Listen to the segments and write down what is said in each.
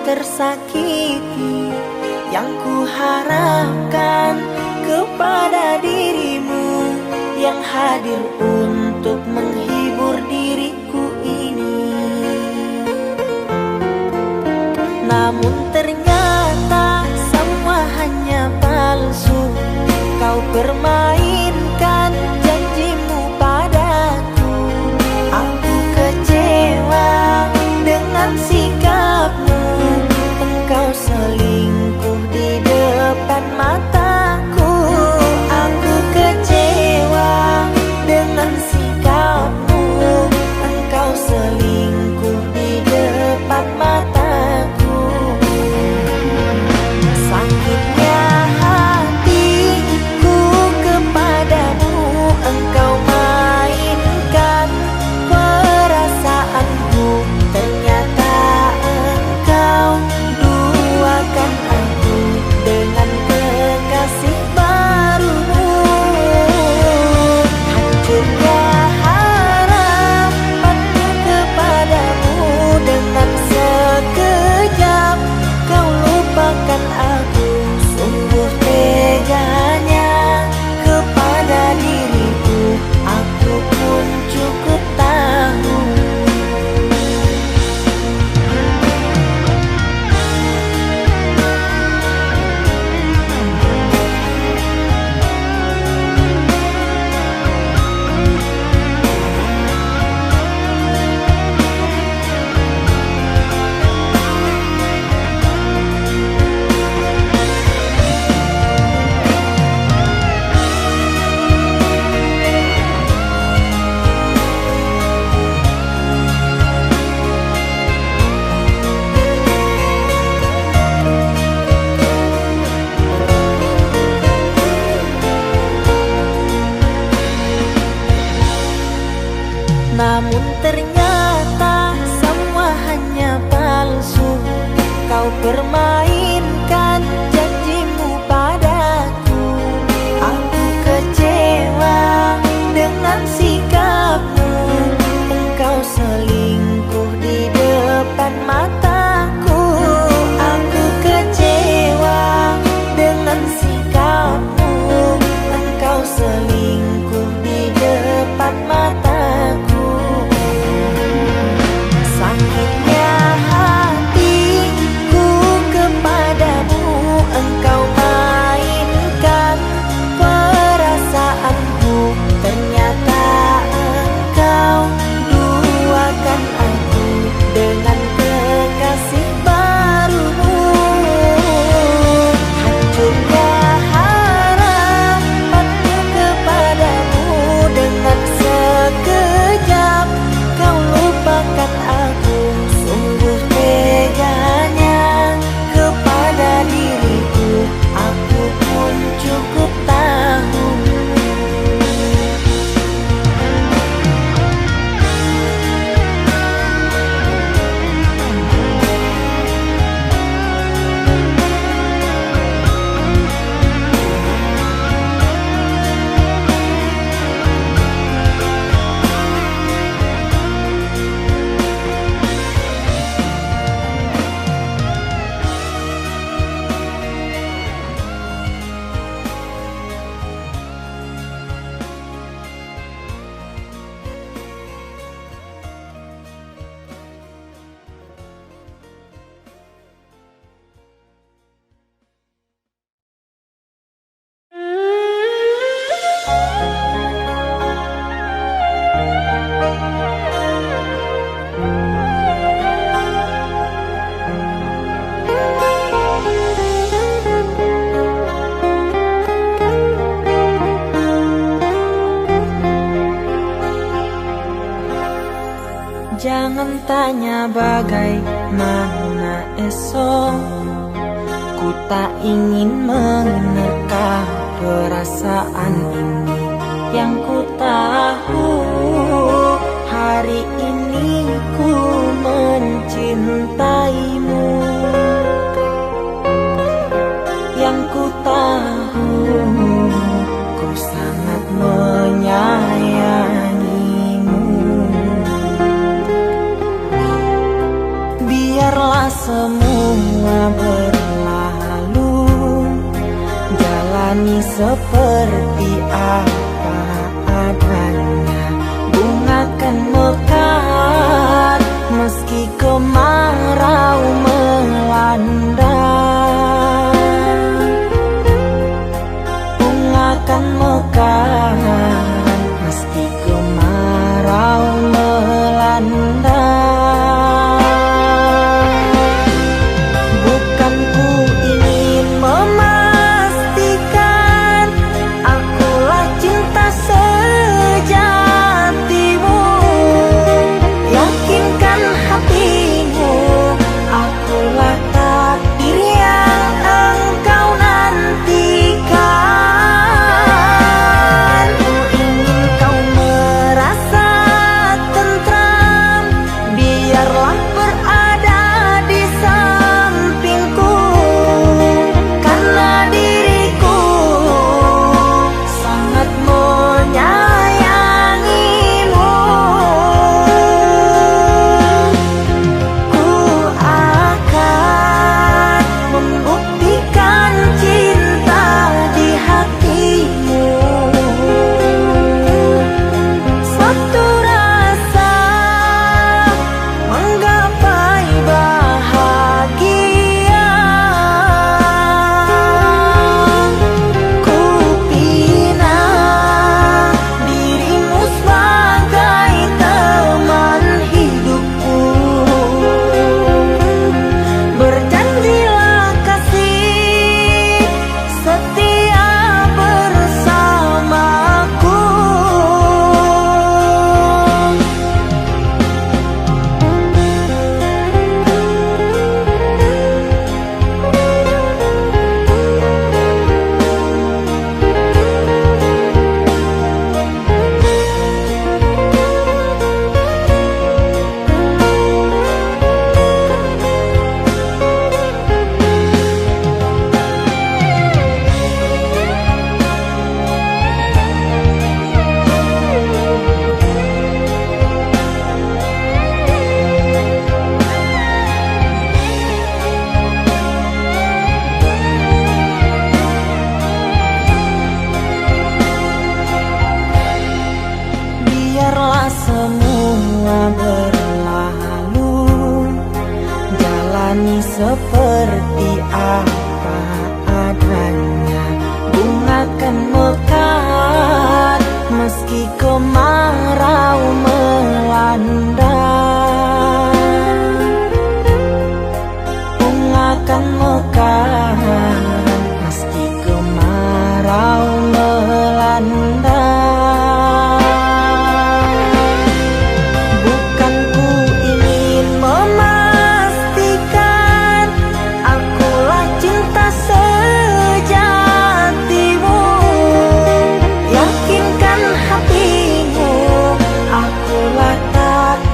tersakiti, yang ku harapkan kepada dirimu yang hadir untuk menghibur diriku ini. Namun ternyata semua hanya palsu. Kau permainkan janjimu padaku. Aku kecewa dengan sikapmu. Engkau selingkuh di depan mataku. Aku kecewa dengan sikapmu. Engkau selingkuh di depan mataku. Sakitnya hatiku kepadamu. Engkau mainkan perasaanku. Ternyata engkau duakan aku dengan kekasih barumu. Hancurnya harapanku kepadamu. Dengan sekejap kau lupakan aku. Sungguh teganya kepada diriku. Aku pun cukup tahu. Namun ternyata semua hanya palsu. Kau permainkan janjimu padaku. Aku kecewa dengan sikapmu. Engkau selingkuh di depan mataku. Aku kecewa dengan sikapmu. Engkau selingkuh di depan mataku. Sakitnya hatiku kepadamu. Engkau mainkan perasaanku. Ternyata engkau duakan aku dengan kekasih barumu. Hancurnya harapanku kepadamu. Dengan sekejap kau lupakan aku. Sungguh teganya kepada diriku. Aku pun cukup tahu. Jangan tanya bagaimana esok. Ku tak ingin menerka perasaan ini. Yang ku tahu hari ini ku mencintaimu. Yang ku tahu ku sangat menyayangimu. Biarlah semua berlalu, jalani seperti apa adanya. Bunga kan mekar meski kemarau melanda. Bunga kan mekar meski kemarau melanda. Bukan ku ingin memastikan akulah cinta sejatimu. Yakinkan hatimu, akulah takdir yang engkau nantikan. Ku ingin kau merasa tentram, biarlah berada di sampingku, karena diriku sangat menyayangimu. Ku akan membuktikan cinta di hatimu. Suatu rasa menggapai bahagia. Ku pinang dirimu sebagai teman hidupku. Berjanjilah kasih setia bersamaku. Biarlah semua berlalu, jalani seperti apa adanya. Bunga kan mekar meski kemarau melanda. Bunga kan mekar meski kemarau melanda. Bukan ku ingin memastikan akulah cinta sejatimu. Yakinkan hatimu, akulah takdir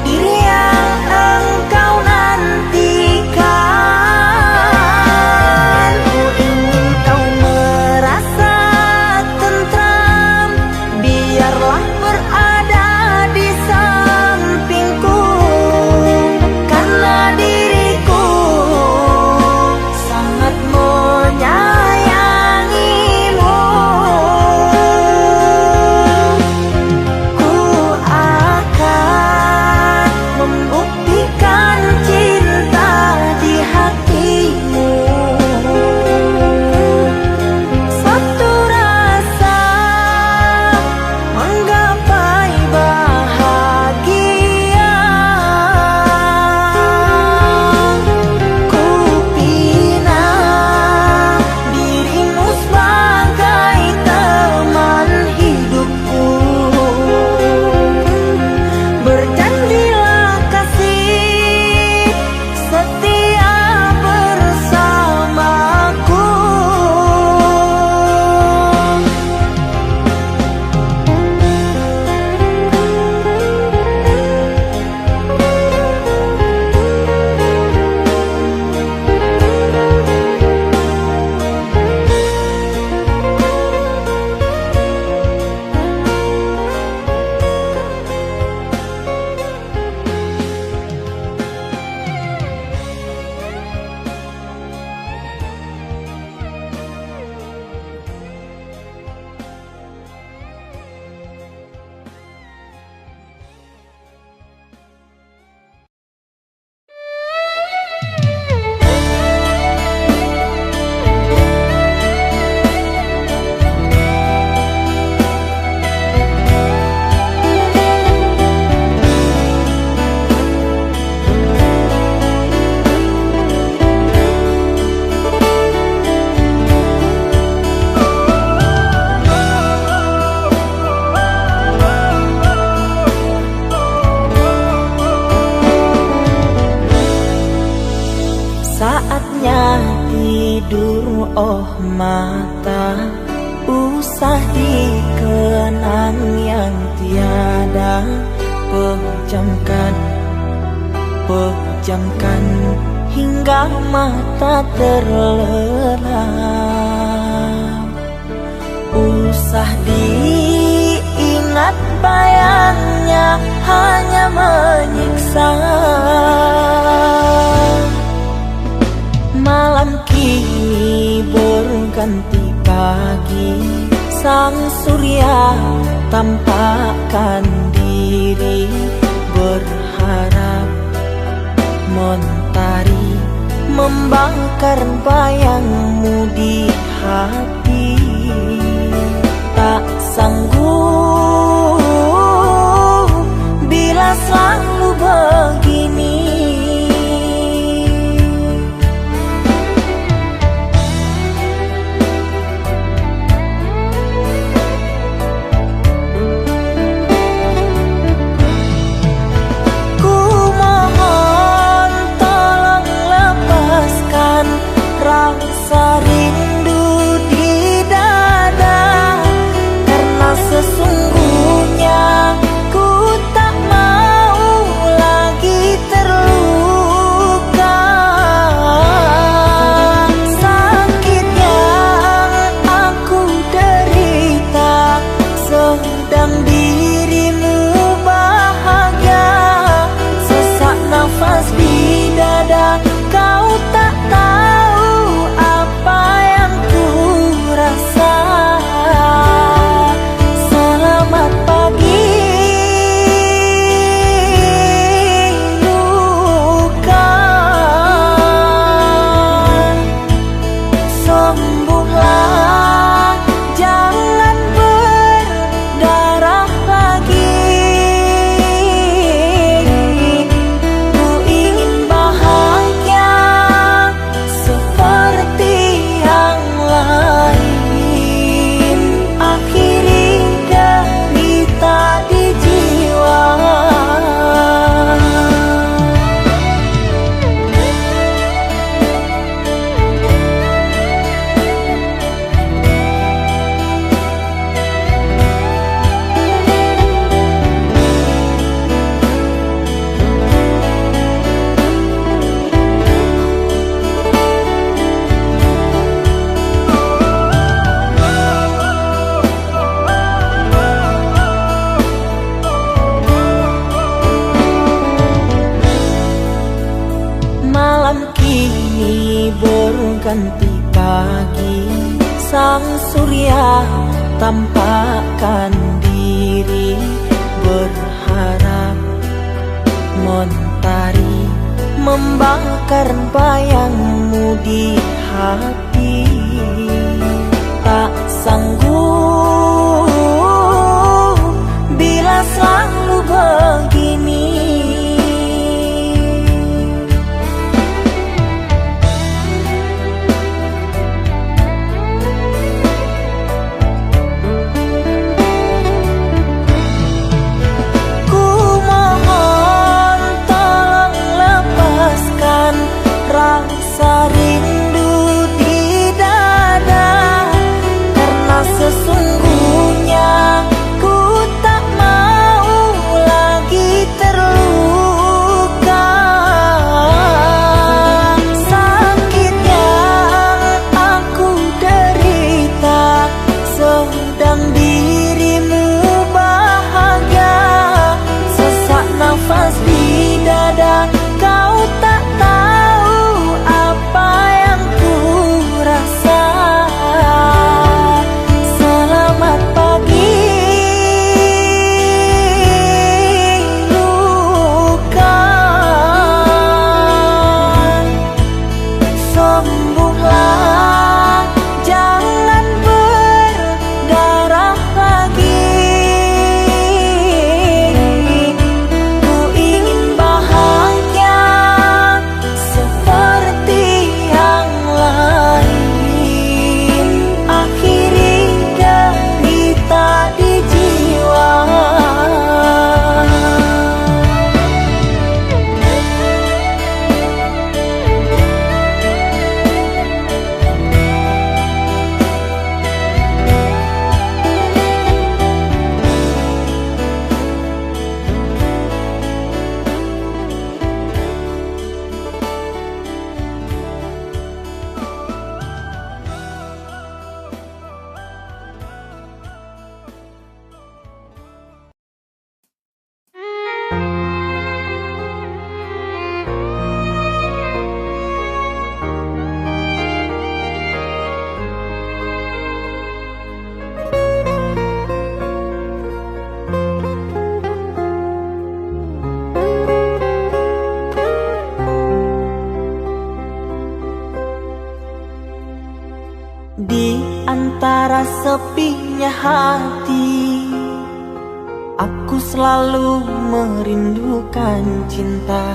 oh mata, usah dikenang yang tiada. Pejamkan hingga mata terlelap. Usah diingat bayangnya hanya menyiksa. Malam kini berganti pagi, sang surya tampakkan diri, berharap mentari membakar bayangmu di hati. Tak sanggup bila selalu begini. Rasa rindu di dada, karena sesungguhnya ku tak mau lagi terluka. Sakit yang aku derita, sedang dirimu bahagia. Sesak nafas di dada, kau tak tahu apa yang ku rasa. Selamat pagi luka, sembuhlah, jangan berdarah lagi. Ku ingin bahagia seperti yang lain, akhiri derita di jiwa. Malam kini berganti pagi, sang surya tampakkan diri, berharap mentari membakar bayangmu di hati. Tak sanggup bila selalu begini. Rasa rindu di dada, karena sesungguhnya antara sepinya hati, aku selalu merindukan cinta.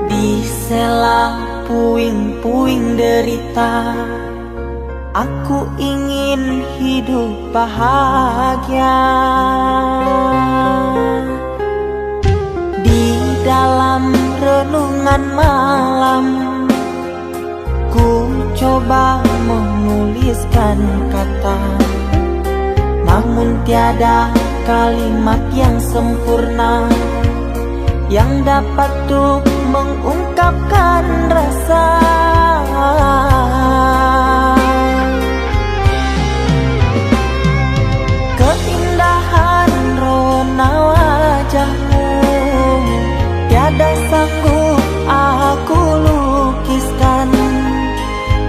Di sela puing-puing derita, aku ingin hidup bahagia. Di dalam renungan malam, ku coba menuliskan kata, namun tiada kalimat yang sempurna yang dapat untuk mengungkapkan rasa. Keindahan rona wajahmu tiada sanggup aku lukiskan,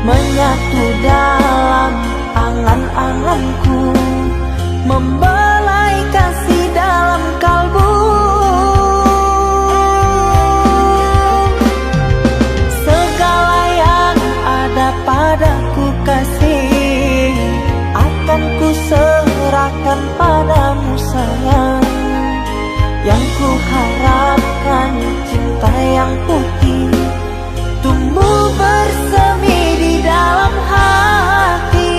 menyatu dalam angan-anganku, membelai kasih dalam kalbu. Segala yang ada padaku kasih, akan ku serahkan padamu sayang. Yang ku harapkan cinta yang putih tumbuh bersemi di dalam hati.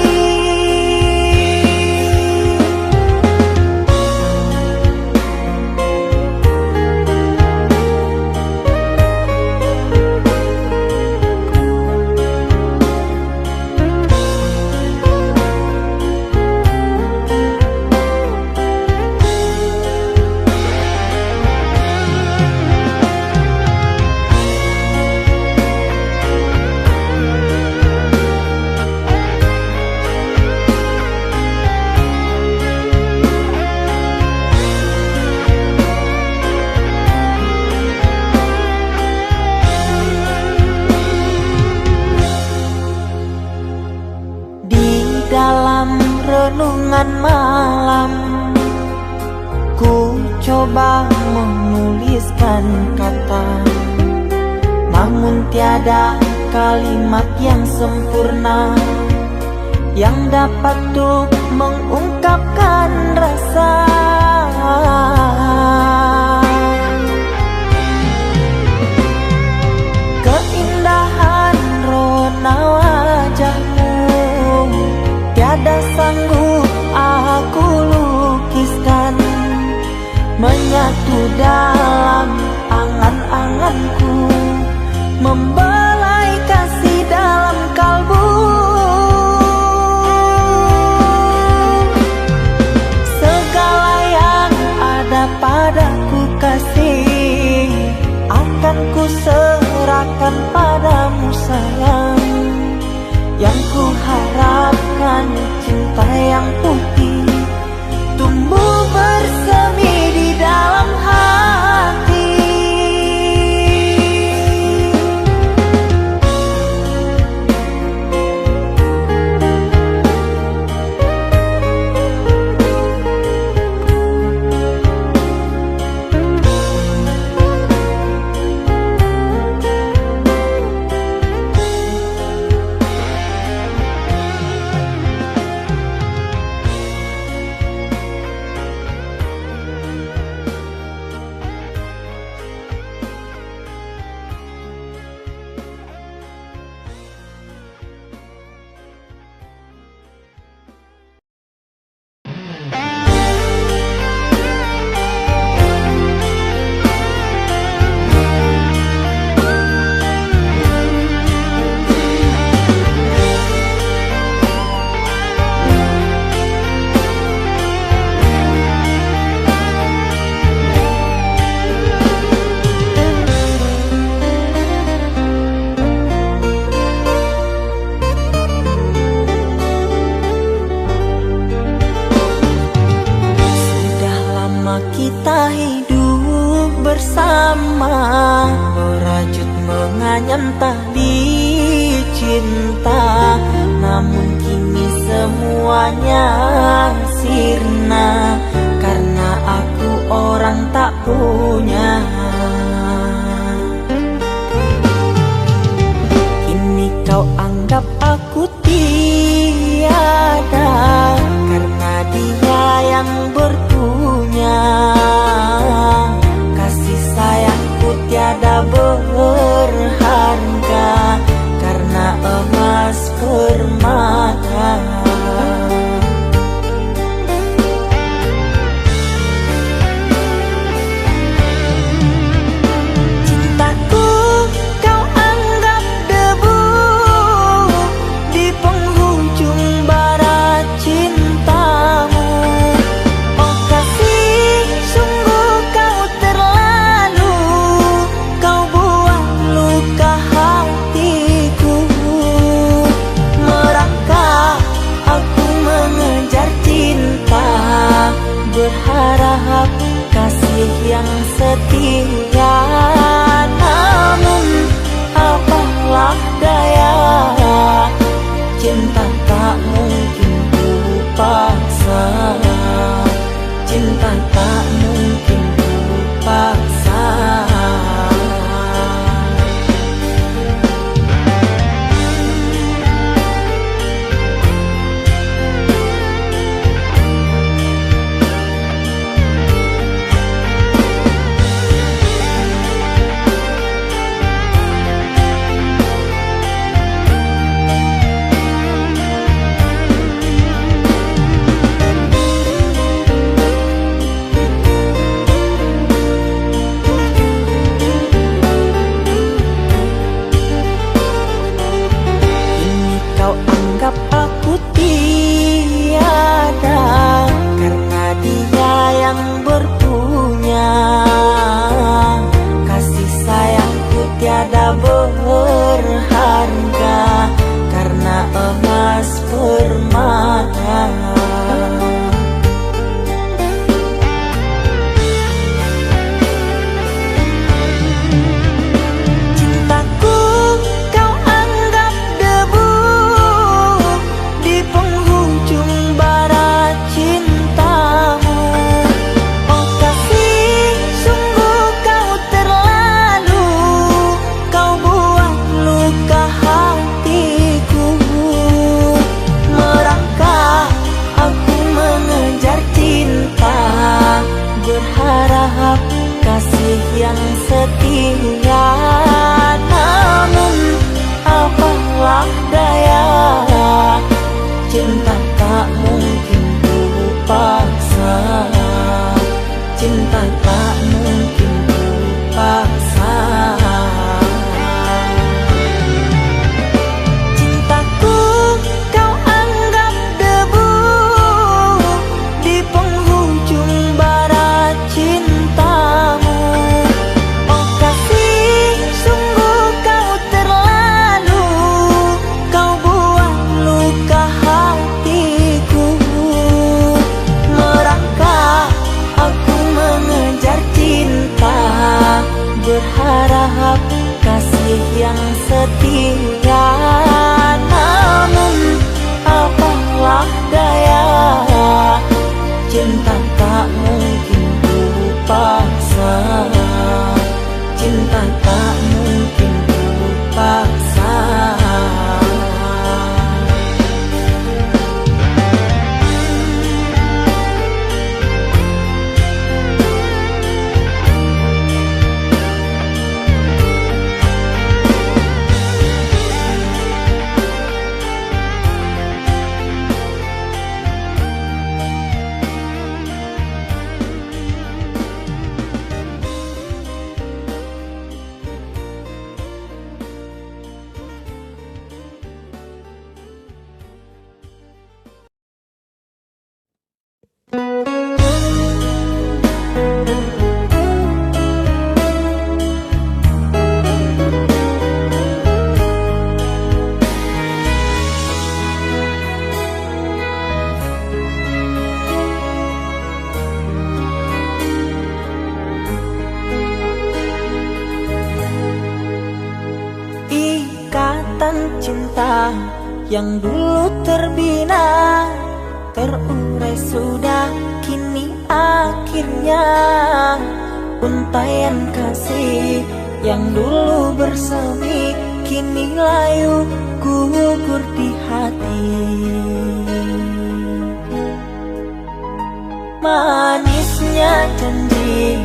Dalam renungan malam, ku coba menuliskan kata, namun tiada kalimat yang sempurna yang dapat untuk mengungkapkan rasa. Keindahan rona wajahmu tiada sanggup aku lukiskan, menyatu dalam angan-anganku, membelai kasih dalam kalbu. Segala yang ada padaku kasih, akan ku serahkan padamu sayang. Yang ku harapkan cinta yang putih tumbuh bersemi di dalam hati. Kita hidup bersama, merajut menganyam tali cinta, namun kini semuanya sirna karena aku orang tak punya. Kini kau anggap aku tiada, yang setia. Namun apalah daya, cinta tak mungkin ku paksa. Cinta tak mungkin ku paksa. Berharga karena emas permata. Cintaku kau anggap debu di penghujung bara cintamu. Oh kasih, sungguh kau terlalu, kau buat luka hatiku. Merangkak aku mengejar cinta, berharap kasih yang setia. Namun apalah daya, cinta tak mungkin ku paksa. Cinta tak mungkin ku paksa. Cintaku kau anggap debu di penghujung bara cintamu. Oh kasih, sungguh kau terlalu, kau buat luka hatiku. Merangkak aku mengejar cinta, berharap kasih yang setia. Namun apalah daya, cinta tak mungkin ku paksa. Cinta tak mungkin ku paksa. Ikatan cinta yang dulu terbina, terurai sudah kini akhirnya. Untaian kasih yang dulu bersemi, kini layu gugur di hati. Manisnya janji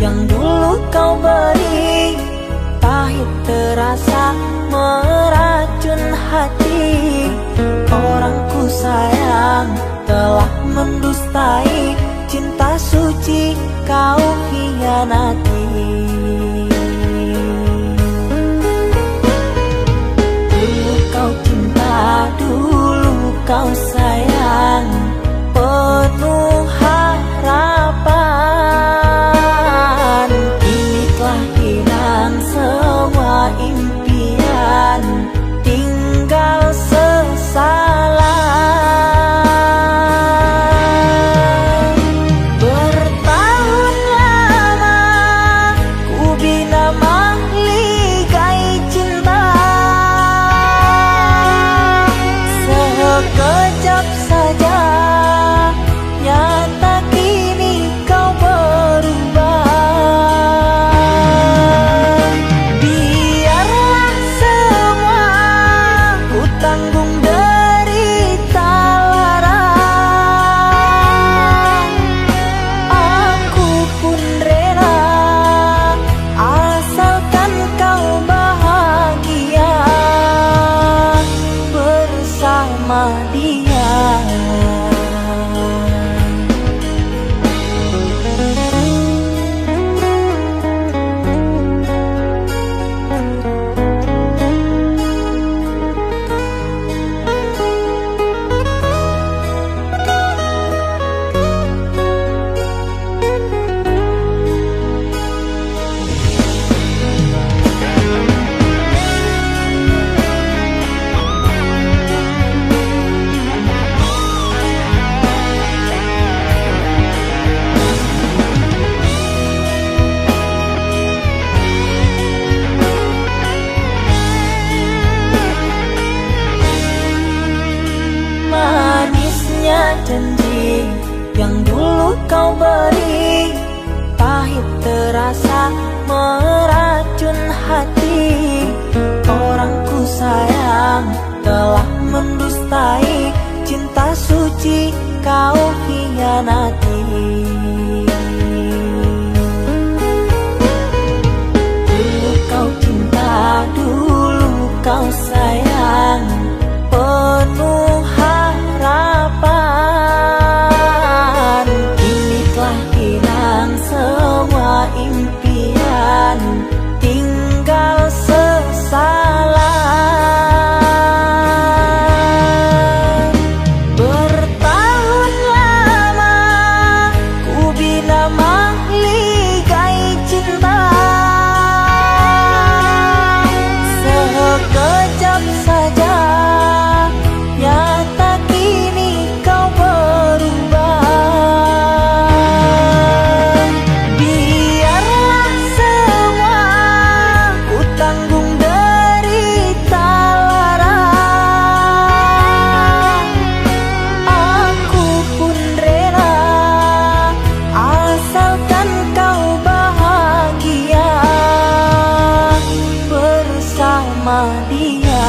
yang dulu kau beri, pahit terasa meracun hati. Orang ku sayang telah mendustai, cinta suci kau hianati. Dulu kau cinta, dulu kau sayang, penuh harapan. Kini telah hilang semua impian, tinggal sesalan. Bertahun lama kau beri, pahit terasa meracun hati. Orang ku sayang telah mendustai, cinta suci kau hianati. Dulu kau cinta, dulu kau sayang, penuh harapan. Kini telah hilang semua impian, tinggal sesalan. Bertahun lama ku bina mahligai cinta, sekejap saja nyata kini kau berubah. Biarlah semua ku tanggung derita lara, aku pun rela asalkan kau bahagia bersama dia.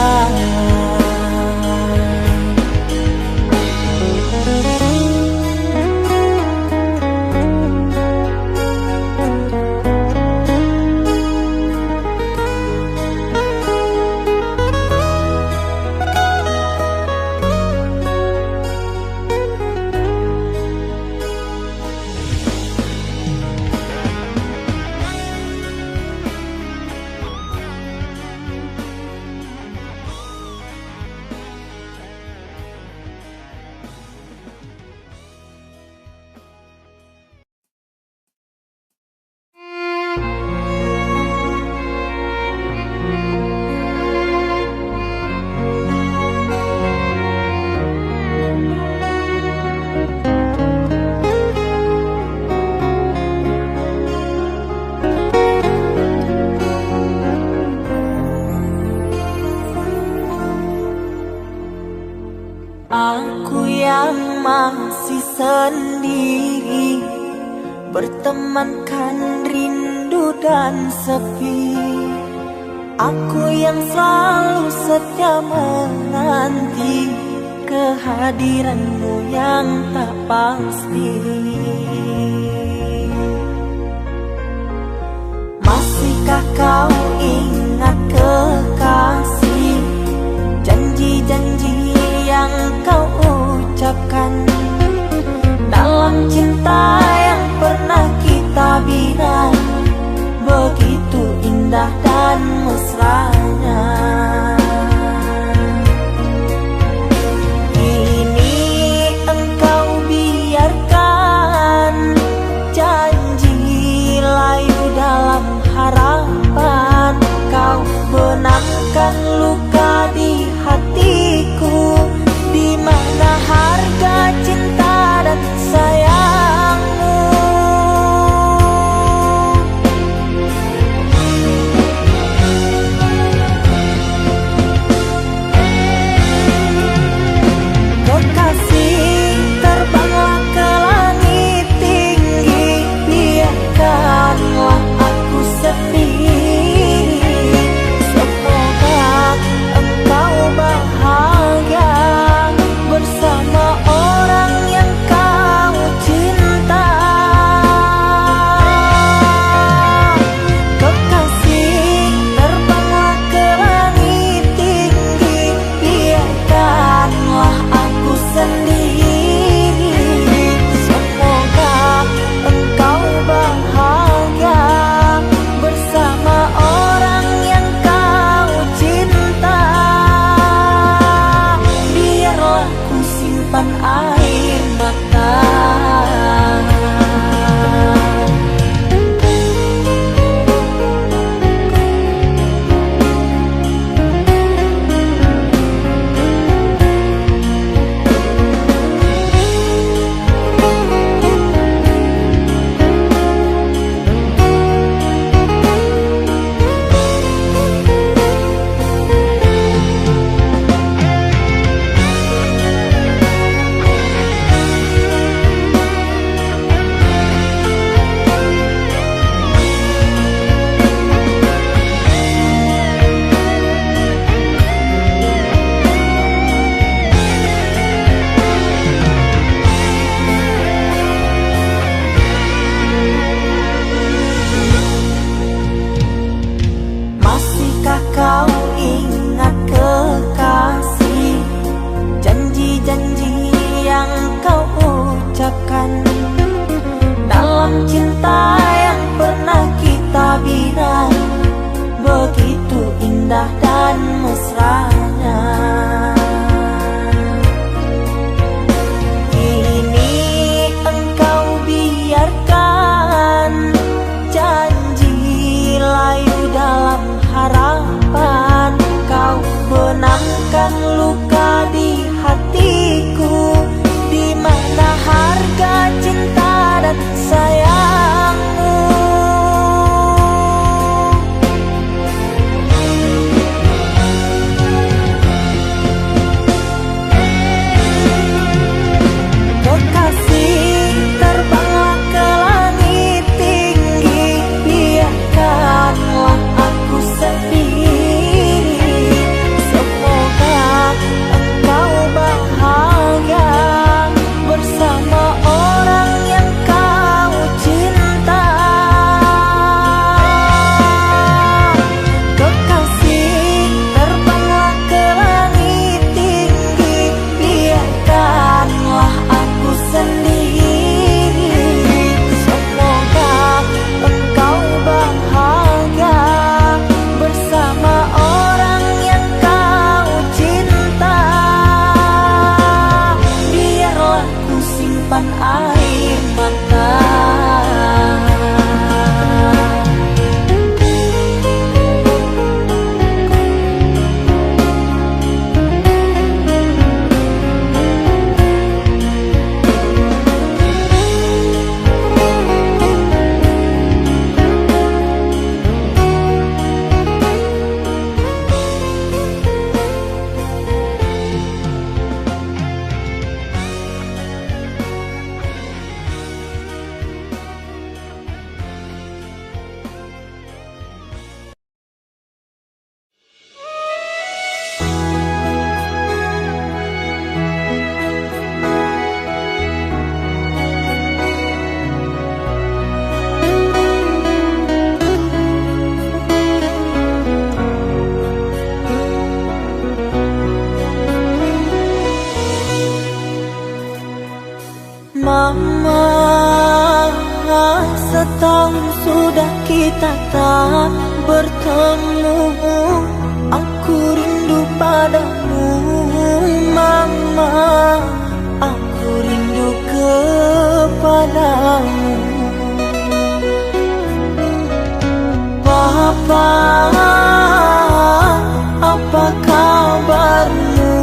Aku yang masih sendiri, bertemankan rindu dan sepi. Aku yang selalu setia menanti kehadiranmu yang tak pasti. Masihkah kau ingat kekasih, janji-janji yang kau ucapkan dalam cinta yang pernah kita bina, begitu indah dan mesranya. Kini engkau biarkan janji layu dalam harapan. indah dan mesranya. Kini engkau biarkan janji layu dalam harapan. Kau benamkan luka di hatiku, di mana harga cinta dan sayangmu. Kekasih, terbanglah ke langit tinggi, biarkanlah aku sendiri. Semoga engkau bahagia bersama orang yang kau cinta. Kekasih, terbanglah ke langit tinggi, biarkanlah aku sendiri. Semoga engkau bahagia bersama orang yang kau cinta. Biarlah ku simpan air mata. Mama, setahun sudah kita tak bertemu. Aku rindu padamu, Mama. Aku rindu kepadamu. Papa, apa kabarmu?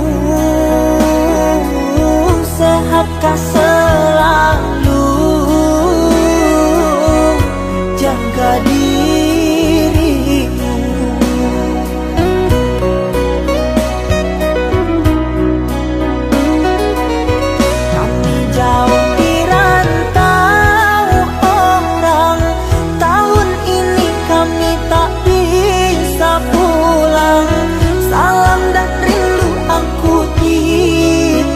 Sehatkah selalu? Jaga dirimu. Kami jauh di rantau orang, tahun ini kami tak bisa pulang. Salam dan rindu aku titipkan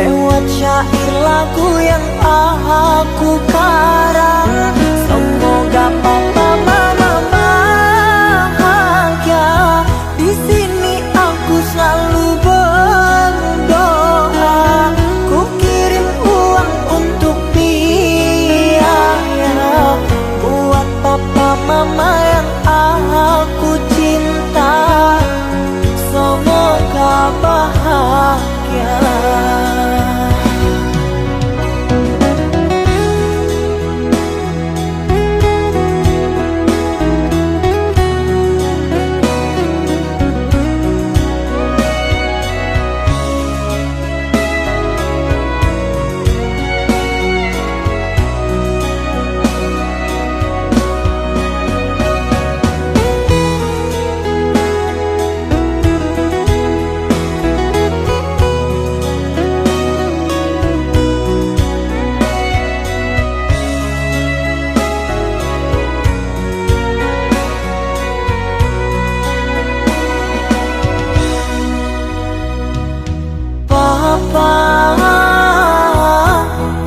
lewat syair lagu yang aku karang. Semoga papa mama bahagia. Di sini aku selalu berdoa. Ku kirim uang untuk biaya buat papa mama yang aku cinta. Semoga bahagia.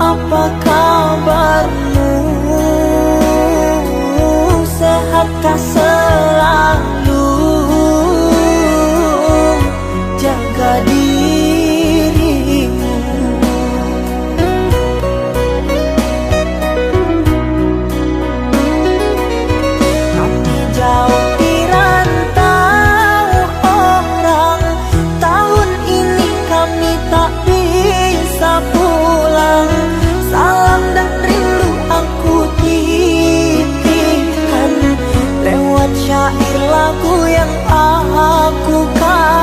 Apa kabarmu? Sehatkah selalu? Jaga dirimu. Kami jauh di rantau lagu yang aku kan